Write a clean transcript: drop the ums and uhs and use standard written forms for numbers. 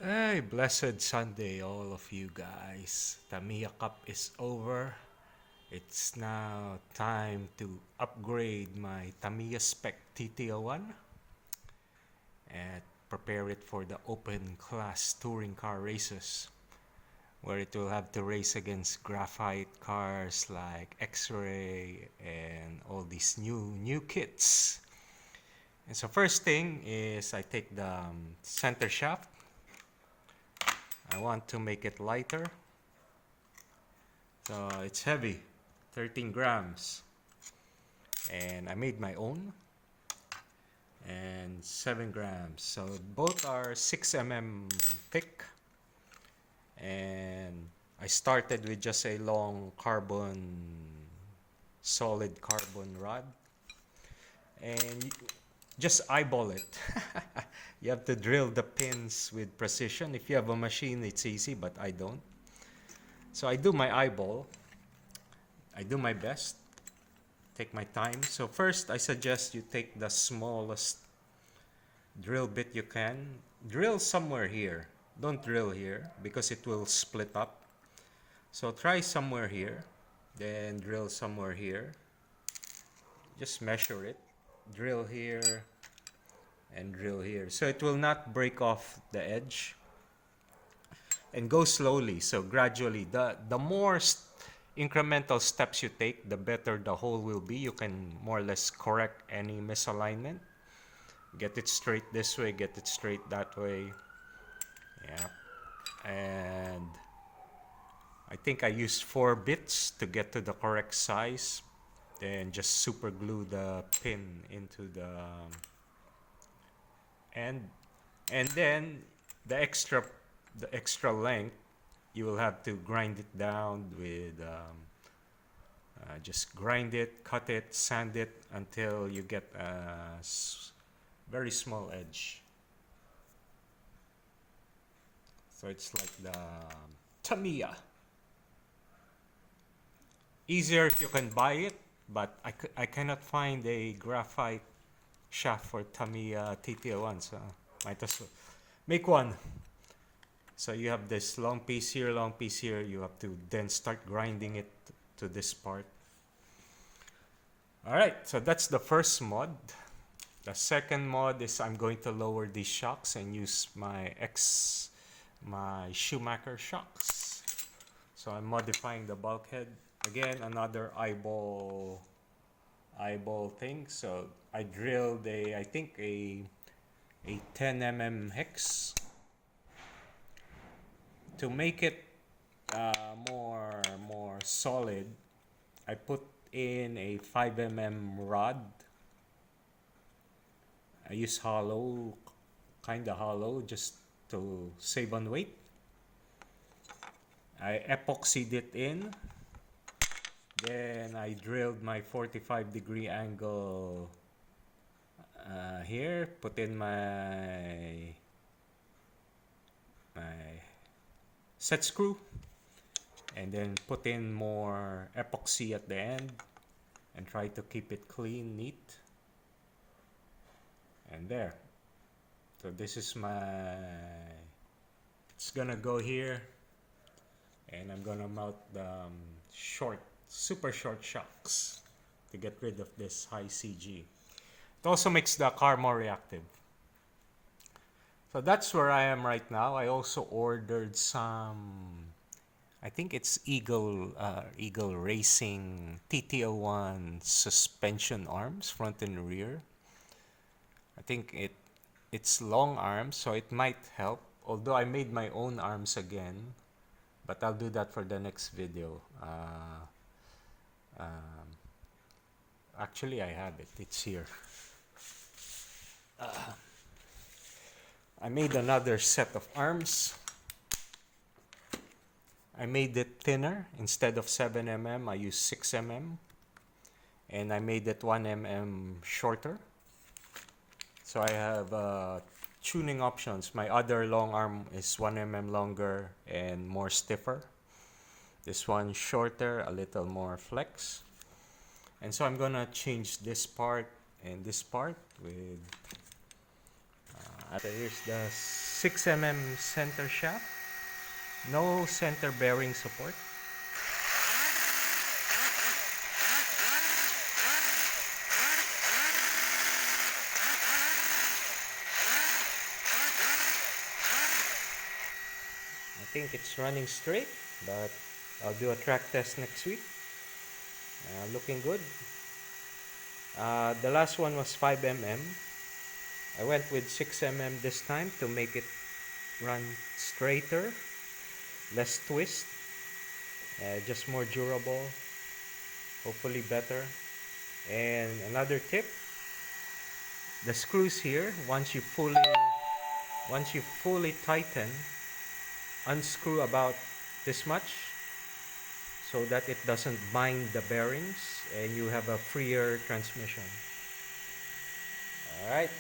Hey, blessed Sunday, all of you guys. Tamiya Cup is over. It's now time to upgrade my Tamiya Spec TT01 and prepare it for the open class touring car races, where it will have to race against graphite cars like X-Ray and all these new kits. And so first thing is I take the center shaft. I want to make it lighter. So it's heavy, 13 grams. And I made my own. And 7 grams. So both are 6 mm thick. And I started with just a long solid carbon rod. And just eyeball it. You have to drill the pins with precision. If you have a machine, it's easy, but I don't. So I do my eyeball. I do my best. Take my time. So first, I suggest you take the smallest drill bit you can. Drill somewhere here. Don't drill here because it will split up. So try somewhere here. Then drill somewhere here. Just measure it. Drill here and drill here. So it will not break off the edge. And go slowly, so gradually. The more incremental steps you take, the better the hole will be. You can more or less correct any misalignment. Get it straight this way, get it straight that way. Yeah. And I think I used 4 bits to get to the correct size. Then just super glue the pin into the end. And then the extra length, you will have to grind it down with just grind it, cut it, sand it until you get a very small edge. So it's like the Tamiya. Easier if you can buy it, but I cannot find a graphite shaft for Tamiya TT01, so might as well make one. So you have this long piece here, long piece here. You have to then start grinding it to this part. Alright, so that's the first mod. The second mod is I'm going to lower these shocks and use my Schumacher shocks. So I'm modifying the bulkhead. Again, another eyeball thing. So I drilled I think a 10 mm hex. To make it more solid, I put in a 5 mm rod. I use kinda hollow, just to save on weight. I epoxied it in. Then I drilled my 45-degree angle here. Put in my set screw, and then put in more epoxy at the end and try to keep it clean, neat. And there. So this is it's gonna go here, and I'm gonna mount the super short shocks to get rid of this high CG. It also makes the car more reactive. So that's where I am right now. I also ordered some, I think it's Eagle Racing TT01 suspension arms, front and rear. I think it's long arms, so it might help. Although I made my own arms again, but I'll do that for the next video. Actually, I have it. It's here. I made another set of arms. I made it thinner. Instead of 7 mm, I used 6 mm. And I made it 1 mm shorter. So I have tuning options. My other long arm is 1 mm longer and more stiffer. This one shorter, a little more flex. And so I'm gonna change this part and this part with So here's the 6 mm center shaft. No center bearing support. I think it's running straight, but I'll do a track test next week. Looking good. The last one was 5 mm. I went with 6 mm this time to make it run straighter, less twist, just more durable, hopefully better. And another tip, the screws here, once you fully tighten, unscrew about this much so that it doesn't bind the bearings and you have a freer transmission. Alright,